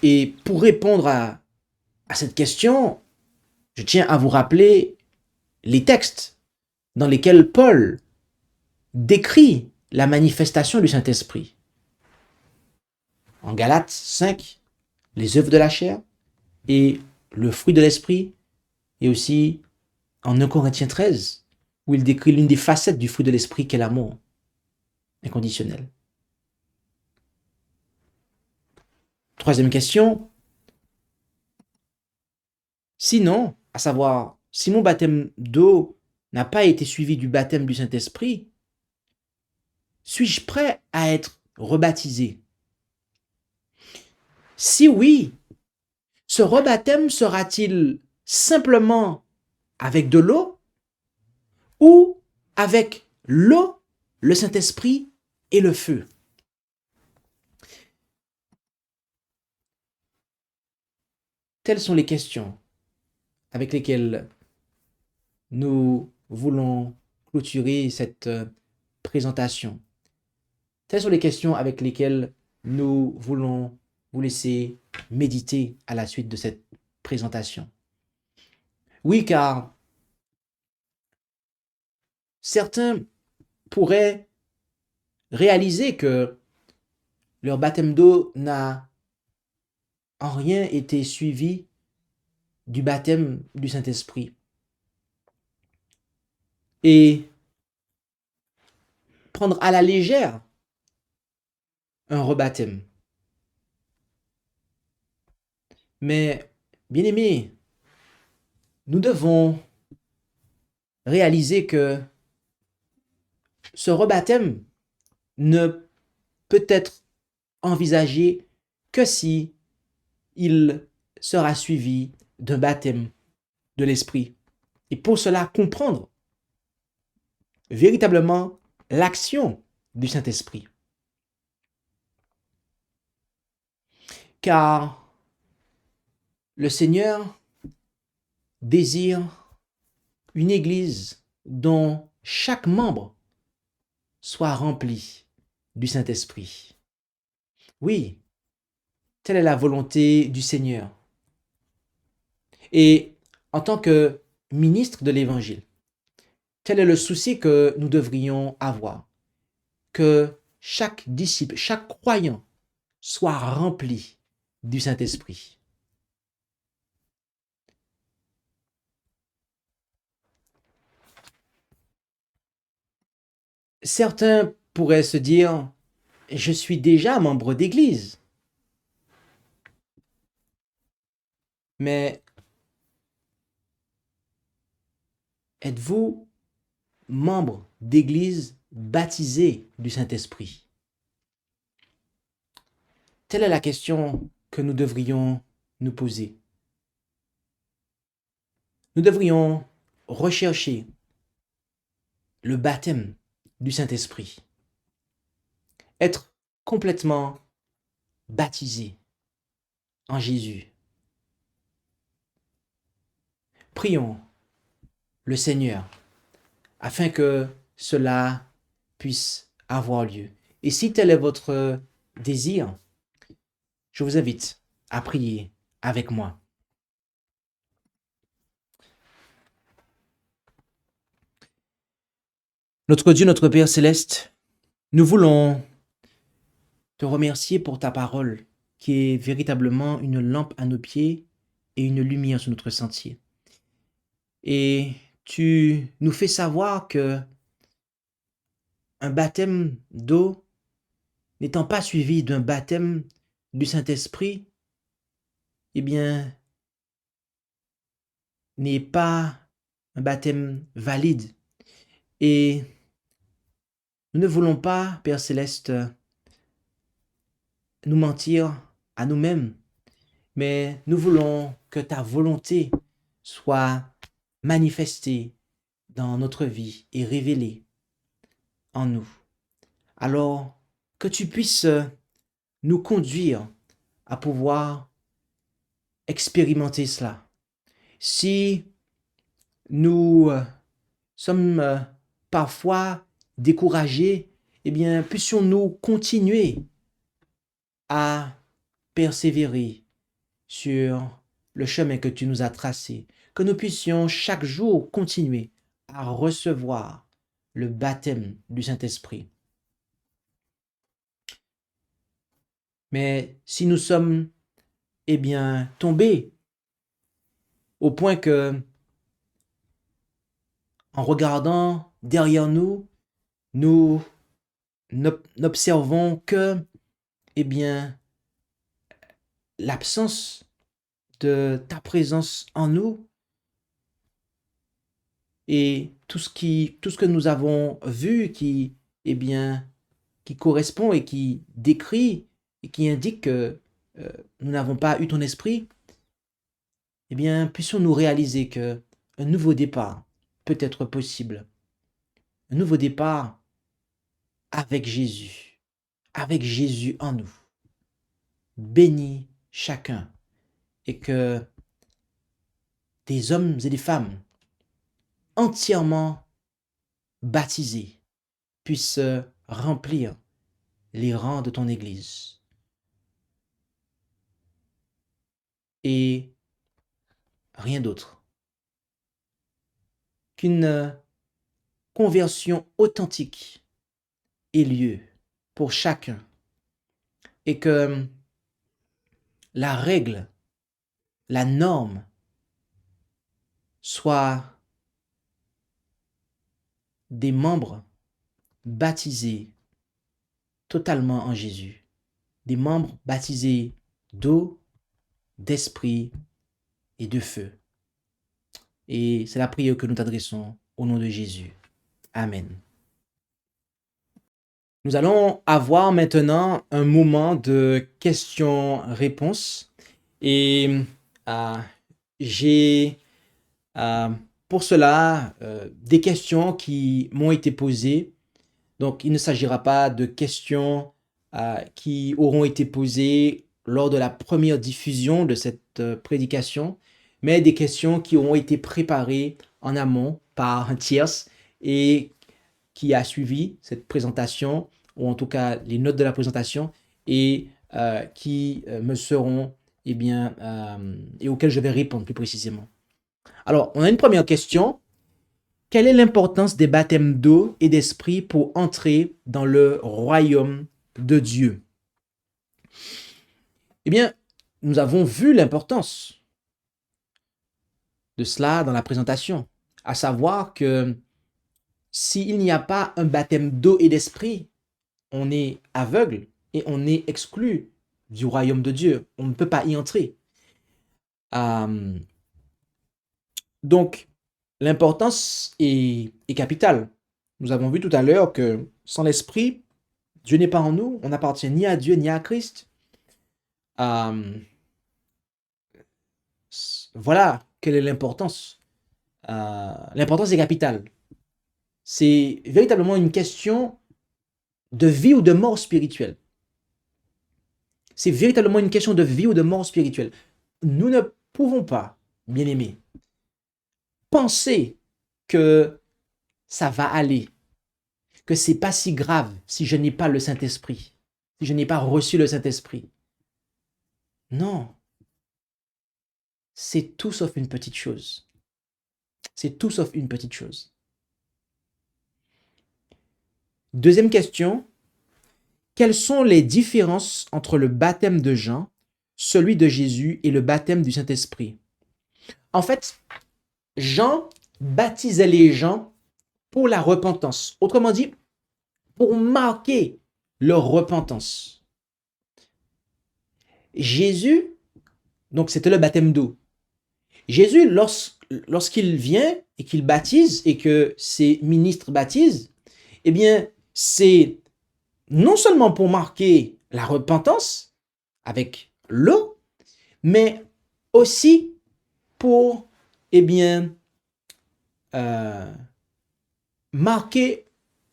Et pour répondre à cette question, je tiens à vous rappeler les textes dans lesquels Paul décrit la manifestation du Saint-Esprit. En Galates 5, les œuvres de la chair et le fruit de l'esprit, et aussi en 1 Corinthiens 13, où il décrit l'une des facettes du fruit de l'esprit qu'est l'amour inconditionnel. Troisième question. Sinon, à savoir, si mon baptême d'eau n'a pas été suivi du baptême du Saint-Esprit, suis-je prêt à être rebaptisé? Si oui, ce rebaptême sera-t-il simplement avec de l'eau ou avec l'eau, le Saint-Esprit et le feu? Telles sont les questions avec lesquelles nous voulons clôturer cette présentation. Telles sont les questions avec lesquelles nous voulons vous laisser méditer à la suite de cette présentation. Oui, car certains pourraient réaliser que leur baptême d'eau n'a en rien été suivi du baptême du Saint-Esprit. Et prendre à la légère un rebaptême. Mais, bien aimé, nous devons réaliser que ce rebaptême ne peut être envisagé que si il sera suivi d'un baptême de l'Esprit. Et pour cela, comprendre véritablement l'action du Saint-Esprit. Car le Seigneur désire une Église dont chaque membre soit rempli du Saint-Esprit. Oui, telle est la volonté du Seigneur. Et en tant que ministre de l'Évangile, tel est le souci que nous devrions avoir, que chaque disciple, chaque croyant soit rempli du Saint-Esprit. Certains pourraient se dire, je suis déjà membre d'église. Mais êtes-vous membre d'église baptisé du Saint-Esprit? Telle est la question que nous devrions nous poser. Nous devrions rechercher le baptême du Saint-Esprit. Être complètement baptisé en Jésus. Prions le Seigneur afin que cela puisse avoir lieu. Et si tel est votre désir, je vous invite à prier avec moi. Notre Dieu, notre Père céleste, nous voulons te remercier pour ta parole qui est véritablement une lampe à nos pieds et une lumière sur notre sentier. Et tu nous fais savoir que un baptême d'eau n'étant pas suivi d'un baptême du Saint-Esprit, eh bien, n'est pas un baptême valide. Et nous ne voulons pas, Père Céleste, nous mentir à nous-mêmes, mais nous voulons que ta volonté soit manifestée dans notre vie et révélée en nous. Alors, que tu puisses nous conduire à pouvoir expérimenter cela. Si nous sommes parfois découragés, eh bien, puissions-nous continuer à persévérer sur le chemin que tu nous as tracé, que nous puissions chaque jour continuer à recevoir le baptême du Saint-Esprit. Mais si nous sommes, eh bien, tombés au point que, en regardant derrière nous, nous n'observons que, eh bien, l'absence de ta présence en nous et tout ce que nous avons vu qui, eh bien, qui correspond et qui décrit et qui indique que nous n'avons pas eu ton esprit, eh bien, puissions-nous réaliser que un nouveau départ peut être possible. Un nouveau départ avec Jésus en nous. Bénis chacun et que des hommes et des femmes entièrement baptisés puissent remplir les rangs de ton Église. Et rien d'autre qu'une conversion authentique ait lieu pour chacun et que la règle, la norme soit des membres baptisés totalement en Jésus, des membres baptisés d'eau, d'esprit et de feu. Et c'est la prière que nous t'adressons au nom de Jésus. Amen. Nous allons avoir maintenant un moment de questions-réponses. Et j'ai pour cela des questions qui m'ont été posées. Donc, il ne s'agira pas de questions qui auront été posées lors de la première diffusion de cette prédication, mais des questions qui auront été préparées en amont par un tierce et qui a suivi cette présentation, ou en tout cas les notes de la présentation, et qui me seront, et auxquelles je vais répondre plus précisément. Alors, on a une première question. Quelle est l'importance des baptêmes d'eau et d'esprit pour entrer dans le royaume de Dieu? Eh bien, nous avons vu l'importance de cela dans la présentation, à savoir que s'il n'y a pas un baptême d'eau et d'esprit, on est aveugle et on est exclu du royaume de Dieu. On ne peut pas y entrer. Donc, l'importance est capitale. Nous avons vu tout à l'heure que sans l'esprit, Dieu n'est pas en nous. On n'appartient ni à Dieu ni à Christ. Voilà quelle est l'importance. L'importance est capitale. C'est véritablement une question de vie ou de mort spirituelle. C'est véritablement une question de vie ou de mort spirituelle. Nous ne pouvons pas, bien-aimés, penser que ça va aller, que c'est pas si grave si je n'ai pas le Saint-Esprit, si je n'ai pas reçu le Saint-Esprit. Non. C'est tout sauf une petite chose. C'est tout sauf une petite chose. Deuxième question. Quelles sont les différences entre le baptême de Jean, celui de Jésus et le baptême du Saint-Esprit? En fait, Jean baptisait les gens pour la repentance. Autrement dit, pour marquer leur repentance. Jésus, donc c'était le baptême d'eau. Jésus, lorsqu'il vient et qu'il baptise et que ses ministres baptisent, eh bien, c'est non seulement pour marquer la repentance avec l'eau, mais aussi pour, marquer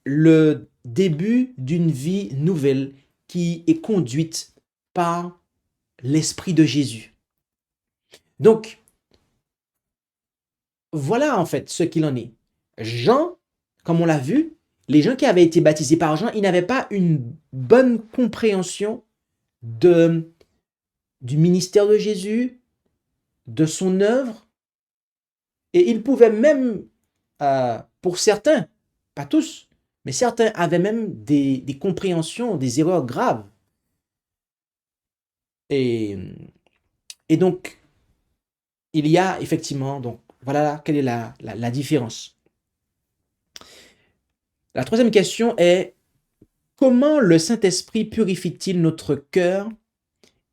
le début d'une vie nouvelle qui est conduite par l'Esprit de Jésus. Donc, voilà en fait ce qu'il en est. Jean, comme on l'a vu, les gens qui avaient été baptisés par Jean, ils n'avaient pas une bonne compréhension du ministère de Jésus, de son œuvre, et ils pouvaient même, pour certains, pas tous, mais certains avaient même des compréhensions, des erreurs graves. Et donc, il y a effectivement, donc voilà quelle est la différence. La troisième question est, comment le Saint-Esprit purifie-t-il notre cœur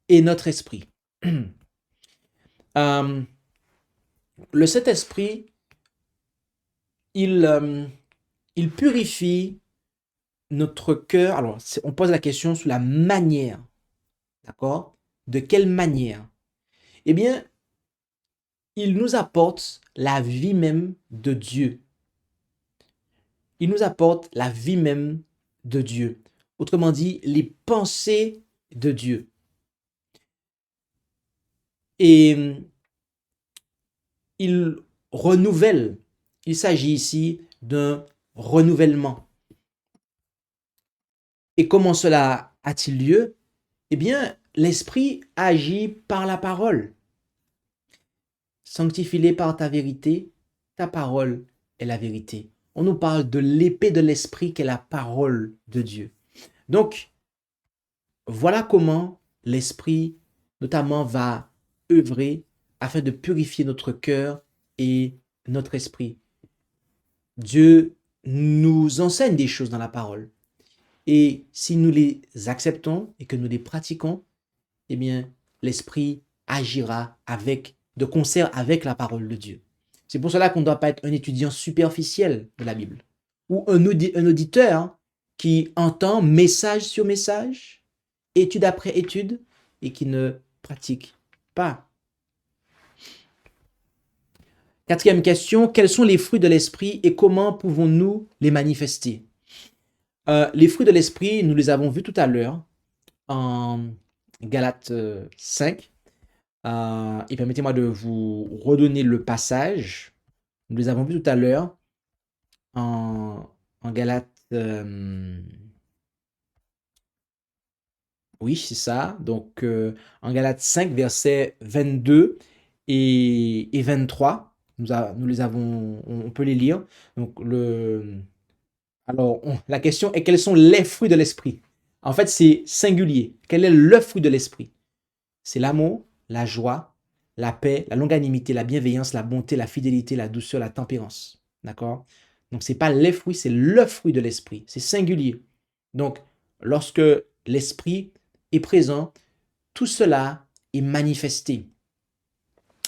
et notre esprit? Le Saint-Esprit, il purifie notre cœur. Alors, on pose la question sous la manière. D'accord? De quelle manière? Eh bien, il nous apporte la vie même de Dieu. Il nous apporte la vie même de Dieu. Autrement dit, les pensées de Dieu. Et il renouvelle. Il s'agit ici d'un renouvellement. Et comment cela a-t-il lieu? Eh bien, l'Esprit agit par la parole. Sanctifie-les par ta vérité, ta parole est la vérité. On nous parle de l'épée de l'Esprit qui est la parole de Dieu. Donc, voilà comment l'Esprit, notamment, va œuvrer afin de purifier notre cœur et notre esprit. Dieu nous enseigne des choses dans la parole. Et si nous les acceptons et que nous les pratiquons, eh bien, l'Esprit agira de concert avec la parole de Dieu. C'est pour cela qu'on ne doit pas être un étudiant superficiel de la Bible ou un auditeur qui entend message sur message, étude après étude et qui ne pratique pas. Quatrième question, quels sont les fruits de l'esprit et comment pouvons-nous les manifester? Les fruits de l'esprit, nous les avons vus tout à l'heure en Galates 5. Et permettez-moi de vous redonner le passage. Nous les avons vus tout à l'heure en Galates. Oui, c'est ça. Donc, en Galates 5, versets 22 et 23, nous les avons, on peut les lire. Donc, la question est quels sont les fruits de l'esprit? En fait, c'est singulier. Quel est le fruit de l'esprit? C'est l'amour, la joie, la paix, la longanimité, la bienveillance, la bonté, la fidélité, la douceur, la tempérance. D'accord? Donc, c'est pas les fruits, c'est le fruit de l'esprit. C'est singulier. Donc, lorsque l'esprit est présent, tout cela est manifesté.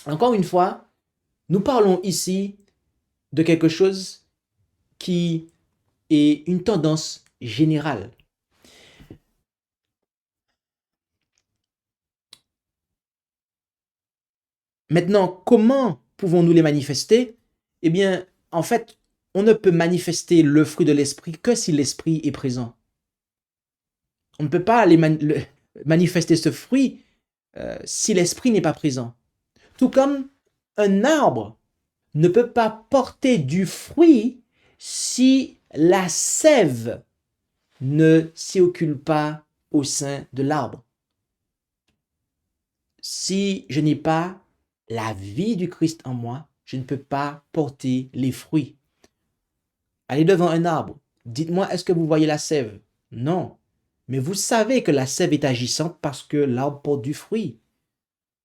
Encore une fois, nous parlons ici de quelque chose qui est une tendance générale. Maintenant, comment pouvons-nous les manifester? Eh bien, en fait, on ne peut manifester le fruit de l'esprit que si l'esprit est présent. On ne peut pas manifester ce fruit si l'esprit n'est pas présent. Tout comme un arbre ne peut pas porter du fruit si la sève ne circule pas au sein de l'arbre. Si je n'ai pas la vie du Christ en moi, je ne peux pas porter les fruits. Allez devant un arbre. Dites-moi, est-ce que vous voyez la sève? Non. Mais vous savez que la sève est agissante parce que l'arbre porte du fruit.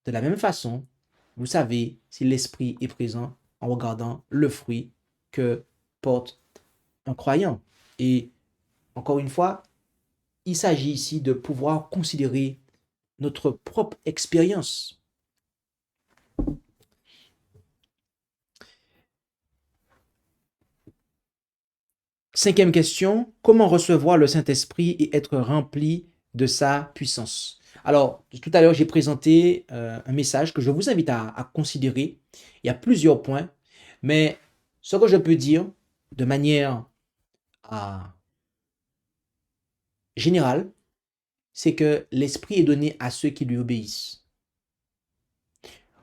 De la même façon, vous savez si l'esprit est présent en regardant le fruit que porte un croyant. Et encore une fois, il s'agit ici de pouvoir considérer notre propre expérience. Cinquième question, comment recevoir le Saint-Esprit et être rempli de sa puissance? Alors, tout à l'heure, j'ai présenté un message que je vous invite à considérer. Il y a plusieurs points, mais ce que je peux dire de manière générale, c'est que l'Esprit est donné à ceux qui lui obéissent.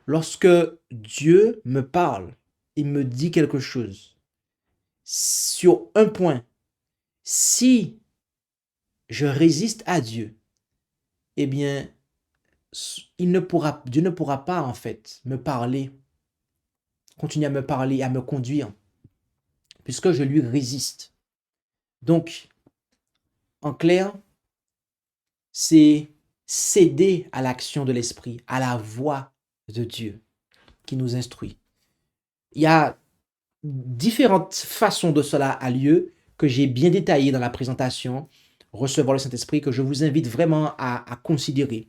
Lorsque Dieu me parle, il me dit quelque chose sur un point, si je résiste à Dieu, eh bien, Dieu ne pourra pas en fait me parler, continuer à me parler, à me conduire, puisque je lui résiste. Donc, en clair, c'est céder à l'action de l'Esprit, à la voix de Dieu qui nous instruit. Il y a différentes façons de cela a lieu que j'ai bien détaillées dans la présentation Recevoir le Saint-Esprit que je vous invite vraiment à considérer.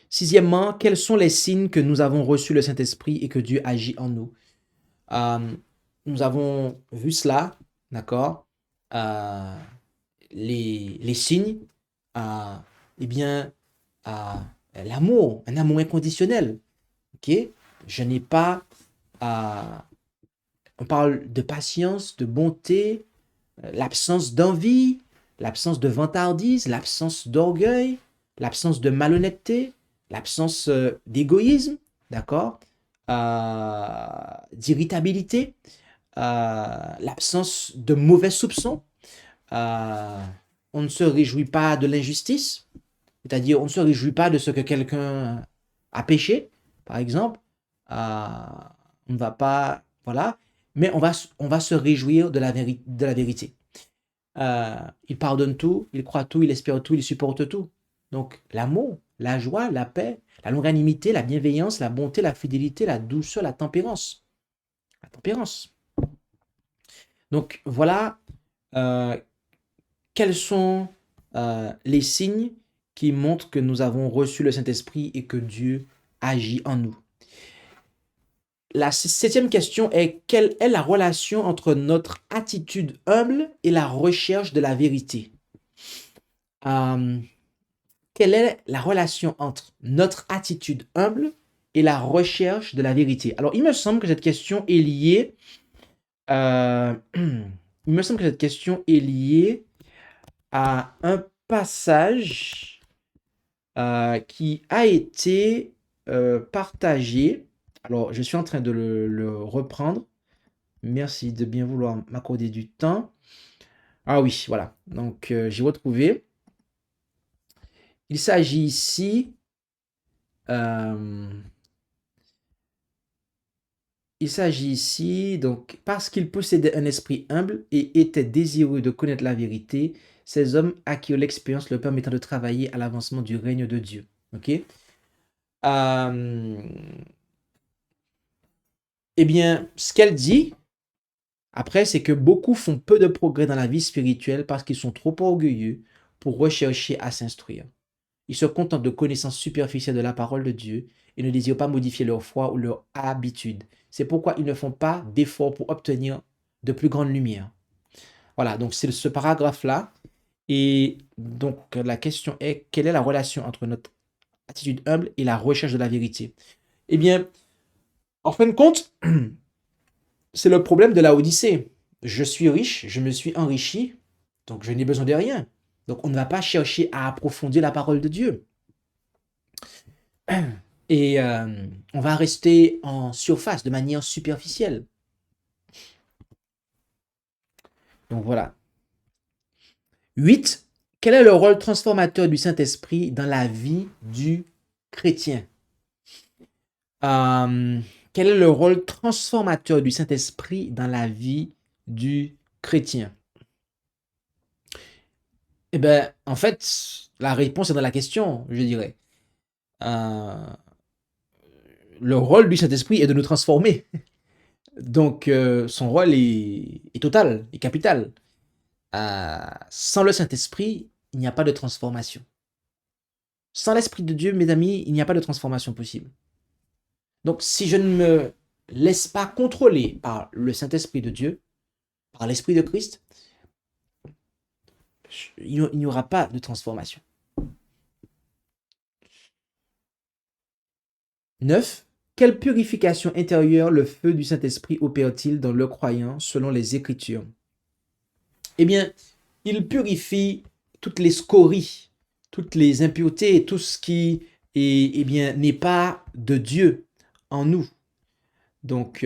Sixièmement, quels sont les signes que nous avons reçu le Saint-Esprit et que Dieu agit en nous? Nous avons vu cela, d'accord? Les signes, eh bien, l'amour, un amour inconditionnel. Ok? Je n'ai pas. On parle de patience, de bonté, l'absence d'envie, l'absence de vantardise, l'absence d'orgueil, l'absence de malhonnêteté, l'absence d'égoïsme, d'accord? D'irritabilité, l'absence de mauvais soupçons. On ne se réjouit pas de l'injustice, c'est-à-dire on ne se réjouit pas de ce que quelqu'un a péché, par exemple. On ne va pas, voilà, mais on va se réjouir de la vérité. Il pardonne tout, il croit tout, il espère tout, il supporte tout. Donc l'amour, la joie, la paix, la longanimité, la bienveillance, la bonté, la fidélité, la douceur, la tempérance. La tempérance. Donc voilà quels sont les signes qui montrent que nous avons reçu le Saint-Esprit et que Dieu agit en nous. La septième question est: quelle est la relation entre notre attitude humble et la recherche de la vérité? Quelle est la relation entre notre attitude humble et la recherche de la vérité? Alors, il me semble que cette question est liée. Il me semble que cette question est liée à un passage qui a été partagé. Alors, je suis en train de le reprendre. Merci de bien vouloir m'accorder du temps. Ah oui, voilà. Donc, j'ai retrouvé. Il s'agit ici. Donc, parce qu'il possédait un esprit humble et était désireux de connaître la vérité, ces hommes acquirent l'expérience leur permettant de travailler à l'avancement du règne de Dieu. Ok? Eh bien, ce qu'elle dit, après, c'est que beaucoup font peu de progrès dans la vie spirituelle parce qu'ils sont trop orgueilleux pour rechercher à s'instruire. Ils se contentent de connaissances superficielles de la parole de Dieu et ne désirent pas modifier leur foi ou leur habitude. C'est pourquoi ils ne font pas d'efforts pour obtenir de plus grandes lumières. Voilà, donc c'est ce paragraphe-là. Et donc la question est: quelle est la relation entre notre attitude humble et la recherche de la vérité? Eh bien, en fin de compte, c'est le problème de la Odyssée. Je suis riche, je me suis enrichi, donc je n'ai besoin de rien. Donc on ne va pas chercher à approfondir la parole de Dieu. Et on va rester en surface, de manière superficielle. Donc voilà. 8. Quel est le rôle transformateur du Saint-Esprit dans la vie du chrétien? Quel est le rôle transformateur du Saint-Esprit dans la vie du chrétien? Eh bien, en fait, la réponse est dans la question, je dirais. Le rôle du Saint-Esprit est de nous transformer. Donc, son rôle est total, est capital. Sans le Saint-Esprit, il n'y a pas de transformation. Sans l'Esprit de Dieu, mes amis, il n'y a pas de transformation possible. Donc, si je ne me laisse pas contrôler par le Saint-Esprit de Dieu, par l'Esprit de Christ, il n'y aura pas de transformation. 9. Quelle purification intérieure le feu du Saint-Esprit opère-t-il dans le croyant selon les Écritures? Eh bien, il purifie toutes les scories, toutes les impuretés, tout ce qui eh bien, n'est pas de Dieu en nous. Donc,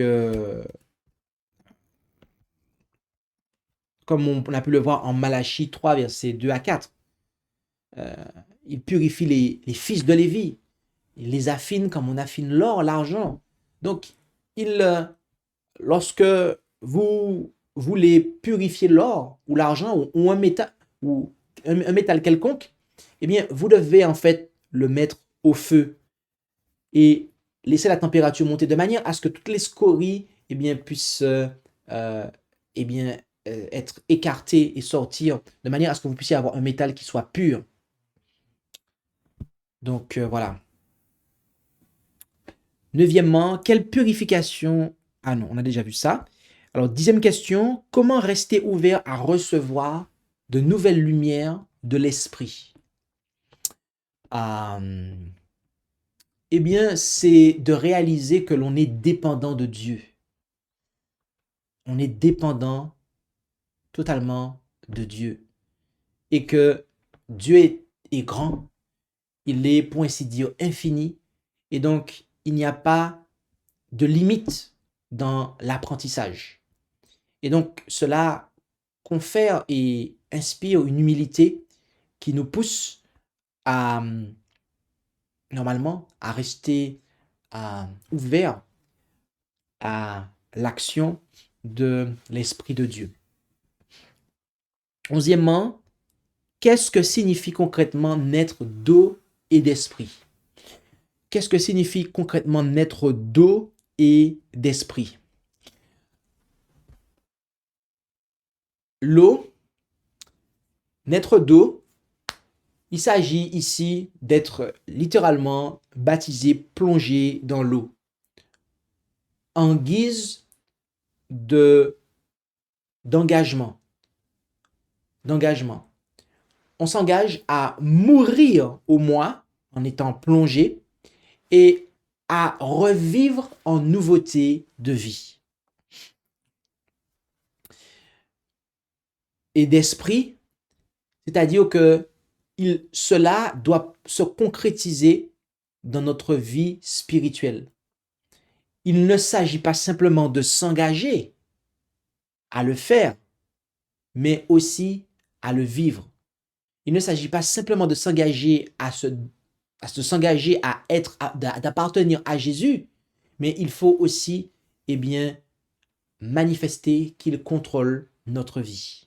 comme on a pu le voir en Malachie 3, versets 2 à 4, il purifie les fils de Lévi. Il les affine comme on affine l'or, l'argent. Donc, lorsque vous voulez purifier l'or ou l'argent ou un métal quelconque, eh bien, vous devez en fait le mettre au feu et laisser la température monter de manière à ce que toutes les scories eh bien, puissent être écartées et sortir, de manière à ce que vous puissiez avoir un métal qui soit pur. Donc, voilà. 9e, quelle purification? Ah non, on a déjà vu ça. Alors, 10e question, comment rester ouvert à recevoir de nouvelles lumières de l'esprit? Eh bien, c'est de réaliser que l'on est dépendant de Dieu. On est dépendant totalement de Dieu. Et que Dieu est grand, il est, pour ainsi dire, infini. Et donc, il n'y a pas de limite dans l'apprentissage. Et donc, cela confère et inspire une humilité qui nous pousse à, normalement, à rester ouvert à l'action de l'Esprit de Dieu. 11e, qu'est-ce que signifie concrètement naître d'eau et d'esprit? Qu'est-ce que signifie concrètement naître d'eau et d'esprit? L'eau, naître d'eau, Il s'agit ici d'être littéralement baptisé, plongé dans l'eau, en guise d'engagement. On s'engage à mourir au moins en étant plongé et à revivre en nouveauté de vie et d'esprit, c'est-à-dire que cela doit se concrétiser dans notre vie spirituelle. Il ne s'agit pas simplement de s'engager à le faire, mais aussi à le vivre. Il ne s'agit pas simplement de s'engager d'appartenir à Jésus, mais il faut aussi, manifester qu'il contrôle notre vie.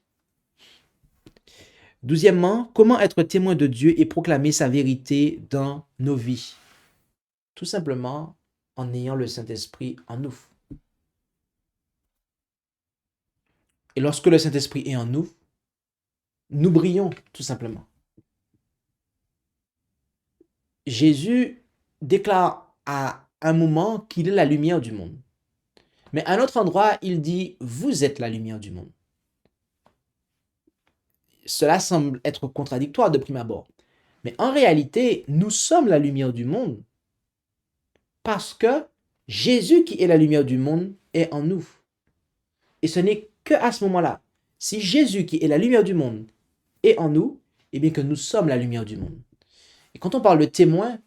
12e, comment être témoin de Dieu et proclamer sa vérité dans nos vies? Tout simplement en ayant le Saint-Esprit en nous. Et lorsque le Saint-Esprit est en nous, nous brillons tout simplement. Jésus déclare à un moment qu'il est la lumière du monde. Mais à un autre endroit, il dit « Vous êtes la lumière du monde ». Cela semble être contradictoire de prime abord. Mais en réalité, nous sommes la lumière du monde parce que Jésus qui est la lumière du monde est en nous. Et ce n'est qu'à ce moment-là, si Jésus qui est la lumière du monde est en nous, eh bien que nous sommes la lumière du monde. Et quand on parle de témoin,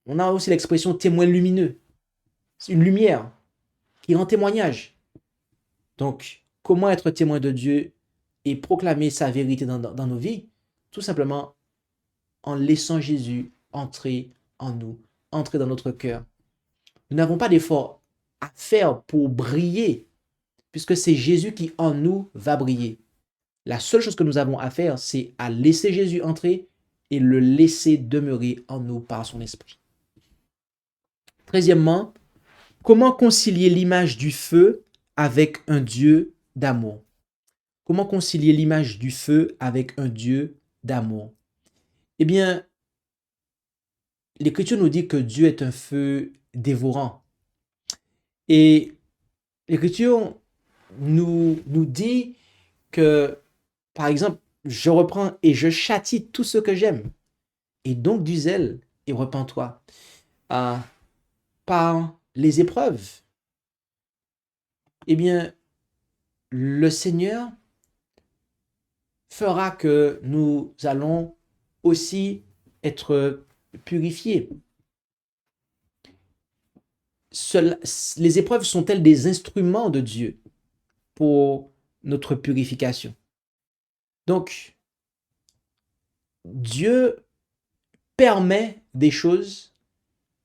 on a aussi l'expression témoin lumineux. C'est une lumière qui rend témoignage. Donc, comment être témoin de Dieu et proclamer sa vérité dans nos vies? Tout simplement en laissant Jésus entrer en nous, entrer dans notre cœur. Nous n'avons pas d'effort à faire pour briller, puisque c'est Jésus qui en nous va briller. La seule chose que nous avons à faire, c'est à laisser Jésus entrer et le laisser demeurer en nous par son esprit. 13e, comment concilier l'image du feu avec un Dieu d'amour? Comment concilier l'image du feu avec un Dieu d'amour? Eh bien, l'Écriture nous dit que Dieu est un feu dévorant. Et l'Écriture nous dit que, par exemple, je reprends et je châtie tout ce que j'aime. Et donc du zèle et repens-toi. Par les épreuves, eh bien, le Seigneur fera que nous allons aussi être purifiés. Les épreuves sont-elles des instruments de Dieu pour notre purification? Donc, Dieu permet des choses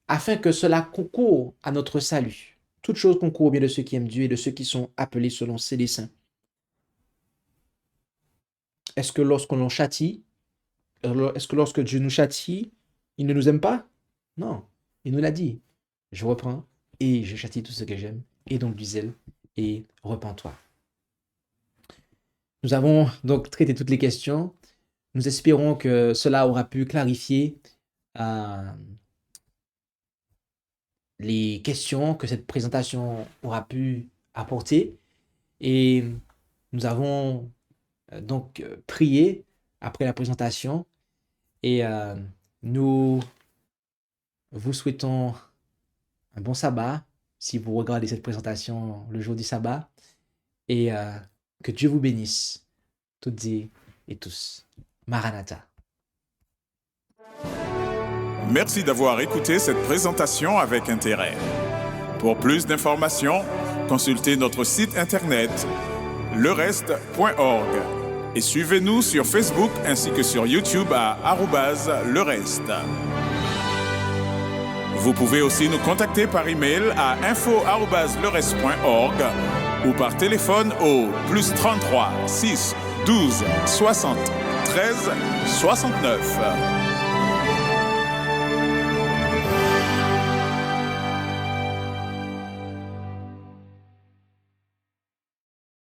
afin que cela concourt à notre salut. Toutes choses concourent au bien de ceux qui aiment Dieu et de ceux qui sont appelés selon ses desseins. Est-ce que lorsqu'on l'on châtie, est-ce que lorsque Dieu nous châtie, il ne nous aime pas? Non, il nous l'a dit. Je reprends et je châtie tout ce que j'aime, et donc du zèle, et repens-toi. Nous avons donc traité toutes les questions. Nous espérons que cela aura pu clarifier les questions que cette présentation aura pu apporter. Et nous avons donc prié après la présentation. Et nous vous souhaitons un bon sabbat si vous regardez cette présentation le jour du sabbat. Et que Dieu vous bénisse, toutes et tous. Maranatha. Merci d'avoir écouté cette présentation avec intérêt. Pour plus d'informations, consultez notre site internet lereste.org et suivez-nous sur Facebook ainsi que sur YouTube à @lereste. Vous pouvez aussi nous contacter par email à info@lereste.org ou par téléphone au +33 6 12 60 13 69.